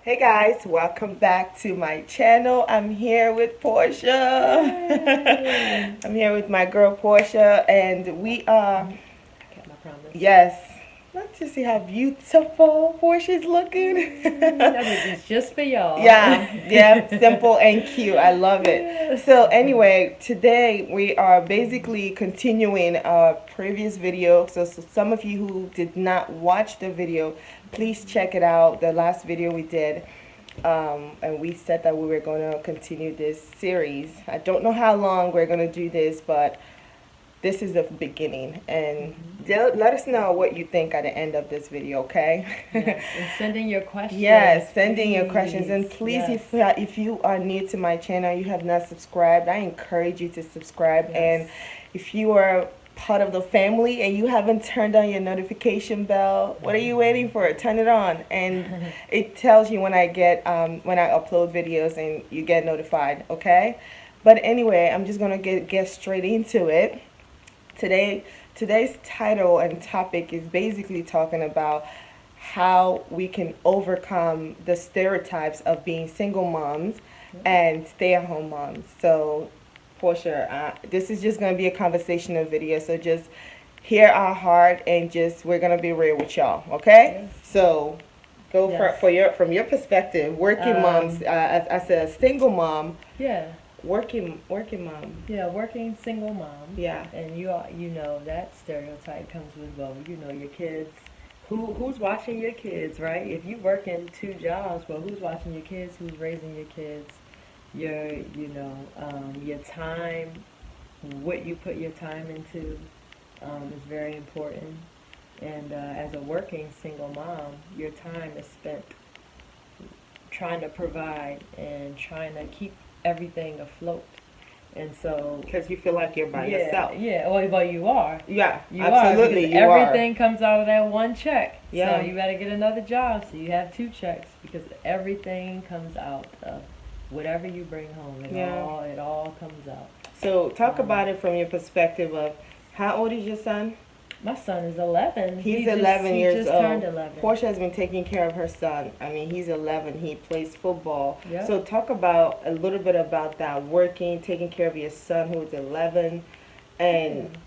Hey guys, welcome back to my channel. I'm here with Portia. I'm here with my girl Portia, and we are, Kept my promise. yes, let's just see how beautiful Portia's looking. It's just for y'all. Yeah, simple and cute. I love it. So anyway, today we are basically continuing our previous video. So some of you who did not watch the video, please check it out. The last video we did. And we said that we were going to continue this series. I don't know how long we're going to do this, but this is the beginning. And let us know what you think at the end of this video, okay? Yes, and sending your questions. Yes, sending your questions. And please, yes. if you are new to my channel, you have not subscribed, I encourage you to subscribe. Yes. And if you are part of the family and you haven't turned on your notification bell, what are you waiting for? Turn it on, and it tells you when I upload videos, and you get notified, okay? But anyway, I'm just gonna get straight into it. Today's title and topic is basically talking about how we can overcome the stereotypes of being single moms and stay-at-home moms. So Portia, this is just going to be a conversational video, so just hear our heart, and just we're going to be real with y'all, okay? Yes. So go Yes. from your perspective, working moms, as a single mom. Yeah. Working mom. Yeah, working single mom. Yeah. And you know that stereotype comes with both. You know your kids. Who's watching your kids, right? If you work in two jobs, well, who's watching your kids? Who's raising your kids? Your time, what you put your time into, is very important. And as a working single mom, your time is spent trying to provide and trying to keep everything afloat. And so, Because you feel like you're by yourself. yeah, well, you are. Yeah, You absolutely, are, you are. everything comes out of that one check. Yeah. So you better get another job so you have two checks, because everything comes out of whatever you bring home. It all comes out. So talk about it from your perspective of, how old is your son? My son is 11. He's 11 years He just old. turned 11. Portia has been taking care of her son. I mean, he's 11. He plays football. Yep. So talk about a little bit about that, taking care of your son who's 11, and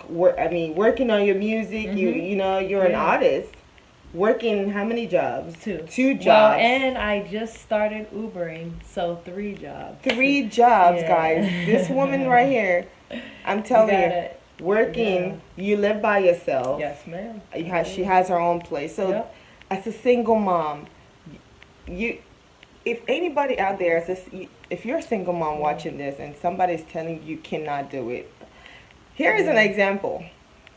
working on your music. You know, you're an artist. Working how many jobs? Two jobs. Well, and I just started Ubering, so 3 jobs. 3 jobs, guys. This woman right here, I'm telling you. Working, you live by yourself. Yes, ma'am. She has her own place. So, as a single mom, if anybody out there, if you're a single mom watching this and somebody's telling you cannot do it, here is an example.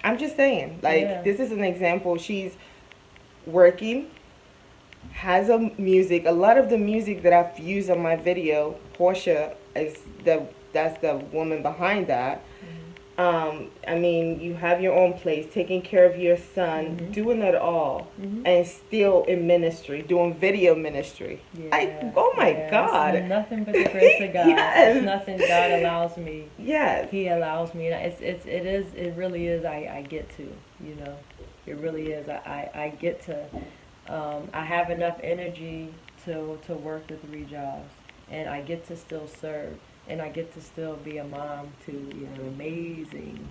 I'm just saying, this is an example. She's working, has a music. A lot of the music that I've used on my video, Portia that's the woman behind that. I mean, you have your own place, taking care of your son, doing it all, and still in ministry, doing video ministry. Oh my God! It's nothing but the grace of God. Yes. It's nothing. God allows me. Yes. He allows me, and it really is. I get to, it really is. I get to. I have enough energy to work the 3 jobs, and I get to still serve. And I get to still be a mom to, amazing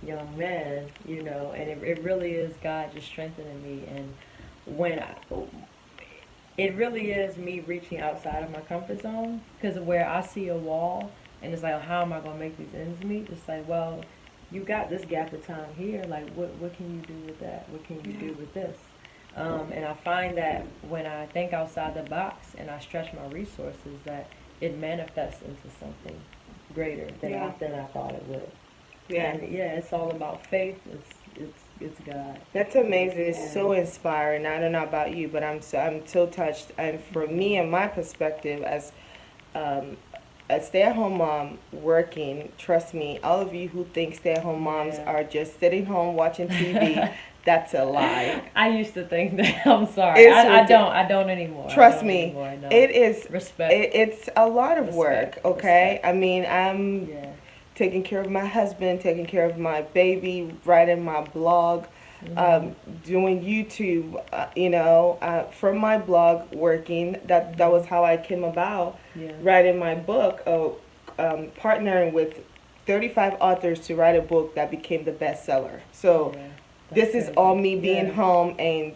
young men, and it really is God just strengthening me. And it really is me reaching outside of my comfort zone, because where I see a wall, and it's like, oh, how am I going to make these ends meet? It's like, well, you got this gap of time here. Like, what can you do with that? What can you do with this? And I find that when I think outside the box and I stretch my resources, that it manifests into something greater than I thought it would. Yeah. And it's all about faith. It's God. That's amazing. It's so inspiring. I don't know about you, but I'm so touched. And for me, and my perspective as a stay-at-home mom working, trust me, all of you who think stay-at-home moms are just sitting home watching TV, that's a lie. I used to think that. I'm sorry. I don't anymore. Trust me. No. It is respect. It's a lot of work. Okay. Respect. I mean, I'm taking care of my husband, taking care of my baby, writing my blog. doing YouTube, from my blog, working. That was how I came about Yeah. writing my book, partnering with 35 authors to write a book that became the bestseller. So Yeah. this That's is all crazy. me being Yeah. home and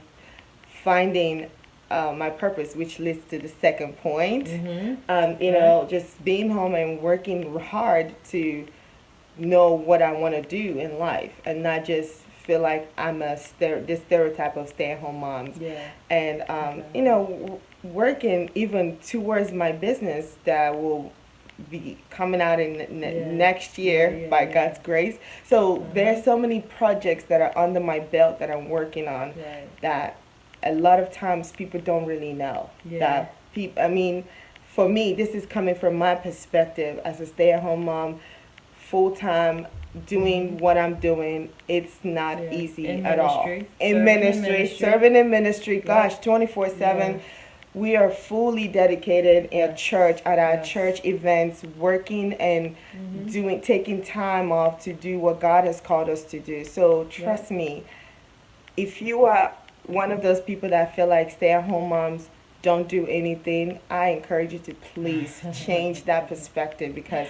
finding my purpose, which leads to the second point. Mhm. Okay. Just being home and working hard to know what I want to do in life and not just feel like I'm this stereotype of stay-at-home moms. Yeah. And Exactly. working even towards my business that will be coming out in Yeah. next Yeah. year Yeah. by Yeah. God's grace. So Uh-huh. there's so many projects that are under my belt that I'm working on Right. that a lot of times people don't really know Yeah. that people. I mean, for me, this is coming from my perspective as a stay-at-home mom, full time, doing Mhm. what I'm doing. It's not Yeah. easy In at all. ministry, In serving in ministry, ministry. serving in ministry, gosh, Yep. Yeah. 24/7. We are fully dedicated in Yes. church, at our Yes. church events, working and Mhm. taking time off to do what God has called us to do. So Yep. trust me, if you are one of those people that feel like stay-at-home moms don't do anything, I encourage you to please change that perspective, because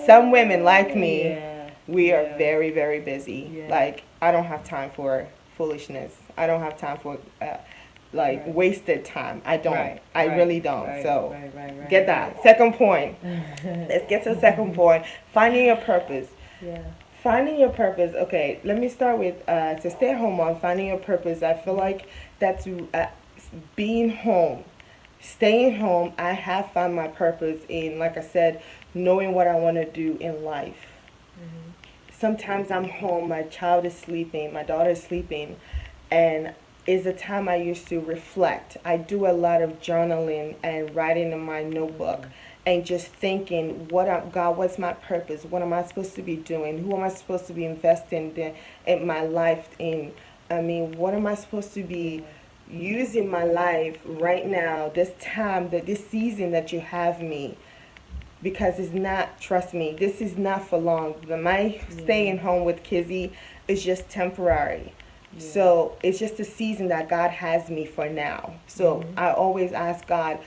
some women like me, Yeah. we are Yeah. very, very busy. Yeah. Like, I don't have time for foolishness. I don't have time for like Right. wasted time. I don't. Right. I Right. really don't. Right. So Right. Right. get Right. that. Second point. Right. Let's get to the second point. Finding your purpose. Yeah. Finding your purpose. Okay, let me start with to stay at home on finding your purpose. I feel like that's being home, staying home. I have found my purpose in, like I said, knowing what I want to do in life. Mhm. Sometimes I'm home, my child is sleeping, my daughter is sleeping, and is a time I used to reflect. I do a lot of journaling and writing in my notebook and just thinking, God, what's my purpose? What am I supposed to be doing? Who am I supposed to be investing in my life in? I mean, what am I supposed to be Yeah. using my life right now, this time, this season that you have me? Because it's not, trust me, this is not for long. My Yeah. staying home with Kizzy is just temporary. Yeah. So it's just a season that God has me for now. So Mhm. I always ask God,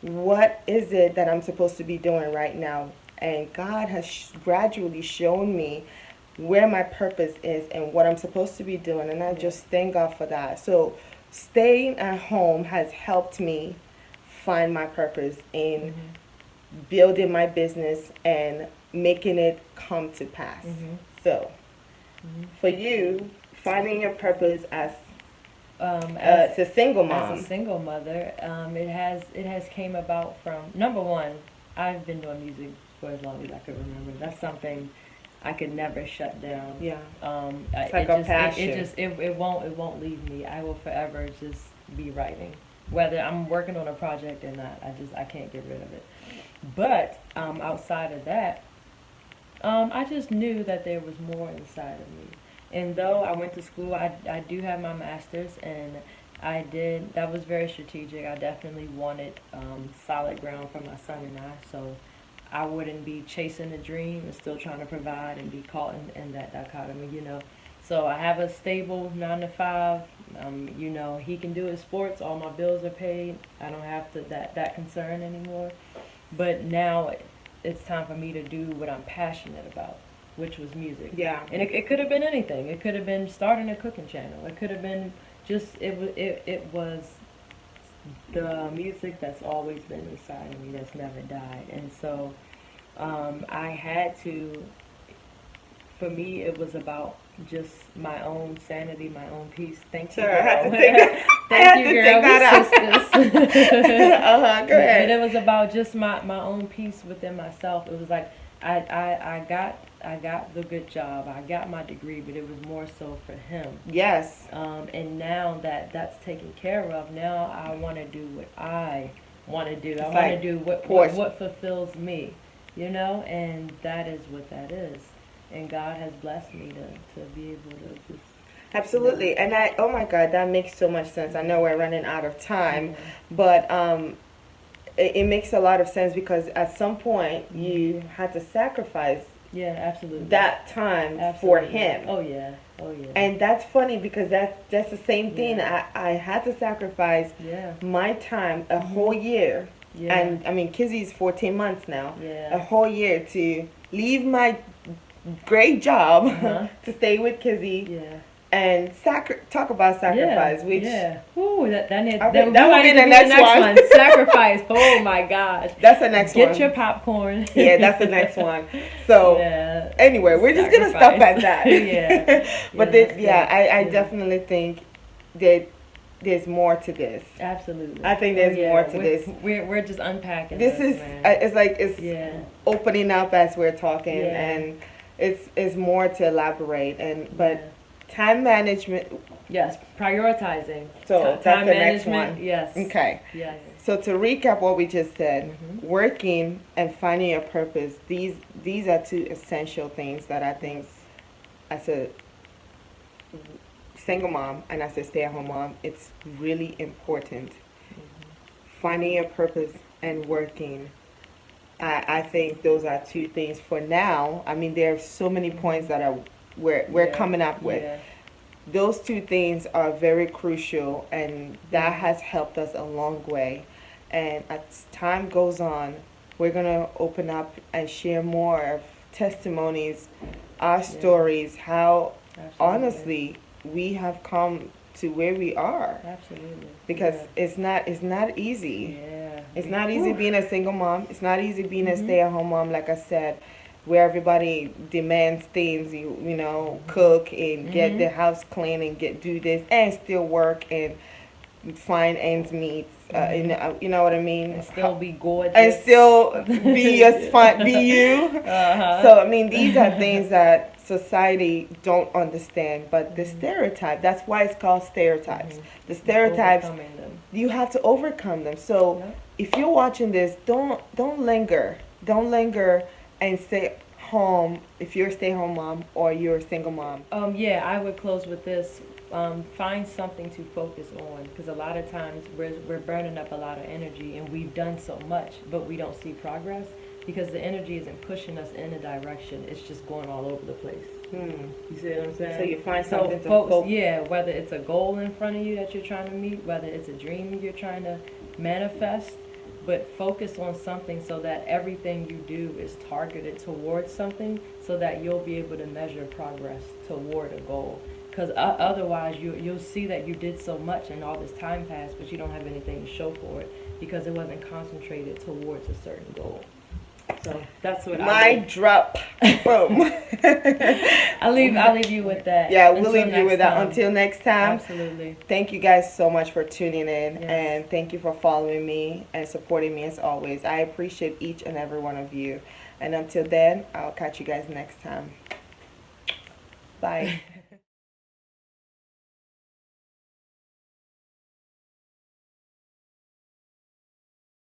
what is it that I'm supposed to be doing right now? And God has gradually shown me where my purpose is and what I'm supposed to be doing. And I Yeah. just thank God for that. So staying at home has helped me find my purpose in Mhm. building my business and making it come to pass. Mhm. So, Mhm. for you, finding your purpose as As a single as a mom. single mother, it has came about from number one. I've been doing music for as long as I could remember. That's something I could never shut down. Yeah, it's like It a just passion. it won't leave me. I will forever just be writing, whether I'm working on a project or not. I can't get rid of it. But outside of that, I just knew that there was more inside of me. And though I went to school, I do have my master's, and that was very strategic. I definitely wanted solid ground for my son and I, so I wouldn't be chasing a dream and still trying to provide and be caught in that dichotomy. So I have a stable 9 to 5. He can do his sports. All my bills are paid. I don't have that concern anymore. But now it's time for me to do what I'm passionate about, which was music. Yeah. And it could have been anything. It could have been starting a cooking channel. It could have been just it was the music that's always been inside of me that's never died. And so I had to. For me, it was about just my own sanity, my own peace. Thank you, Sure, I had girl. to take that. I Thank had you, to girl. take We that out. sisters. Go But it ahead. was about just my own peace within myself. It was like I got the good job. I got my degree, but it was more so for him. Yes. And now that that's taken care of, now I want to do what I want to do. I It's want to like do what Porsche. fulfills me, and that is what that is. And God has blessed me to be able to just, Absolutely. And oh my God, that makes so much sense. I know we're running out of time, yeah. but it makes a lot of sense because at some point Mhm. you had to sacrifice Yeah, absolutely. that time for Absolutely. him. Oh yeah. Oh yeah. And that's funny because that's the same thing. Yeah. I had to sacrifice Yeah. my time a whole year. Yeah. And I mean, Kizzy's 14 months now. Yeah. A whole year to leave my great job Uh-huh. to stay with Kizzy Yeah. and talk about sacrifice, which yeah. Ooh, that I think that that would be the next one. Sacrifice. Oh my gosh. That's the next one. Get your popcorn. Yeah, that's the next one. So yeah. anyway, we're just gonna stop at that. yeah. But I definitely think that there's more to this. Absolutely. I think there's more to this. We're just unpacking. This is man. it's like it's opening up as we're talking, and it's more to elaborate. And but time management. Yes, prioritizing. So that's time the next management. one. Yes. Okay. Yes. So to recap what we just said, working and finding your purpose. These are two essential things that I think, as a single mom and as a stay-at-home mom, it's really important. Finding your purpose and working. I think those are two things for now. I mean, there are so many points that we're coming up with. Yeah. Those two things are very crucial, and that has helped us a long way. And as time goes on, we're going to open up and share more of testimonies, our stories, how honestly we have come to where we are. Absolutely. Because it's not easy. Yeah. It's not easy being a single mom. It's not easy being a stay-at-home mom, like I said, where everybody demands things, you know, cook and get the house clean and do this and still work and find ends meet. You know what I mean? And still be gorgeous. And still be you. Uh-huh. So I mean, these are things that society don't understand. But the stereotype, that's why it's called stereotypes. The stereotypes, Overcoming them. you have to overcome them. So if you're watching this, don't linger. Don't linger and stay home if you're a stay-home mom or you're a single mom. Yeah, I would close with this. Find something to focus on, because a lot of times we're burning up a lot of energy and we've done so much, but we don't see progress because the energy isn't pushing us in a direction. It's just going all over the place. You see what I'm saying? So you find something to focus. Yeah, whether it's a goal in front of you that you're trying to meet, whether it's a dream you're trying to manifest, but focus on something so that everything you do is targeted towards something, so that you'll be able to measure progress toward a goal. Because otherwise you'll see that you did so much and all this time passed, but you don't have anything to show for it because it wasn't concentrated towards a certain goal. So that's what drop. Boom. I'll leave you with that. Yeah, we'll leave you with that. Until next time. Absolutely. Thank you guys so much for tuning in, and thank you for following me and supporting me as always. I appreciate each and every one of you. And until then, I'll catch you guys next time. Bye.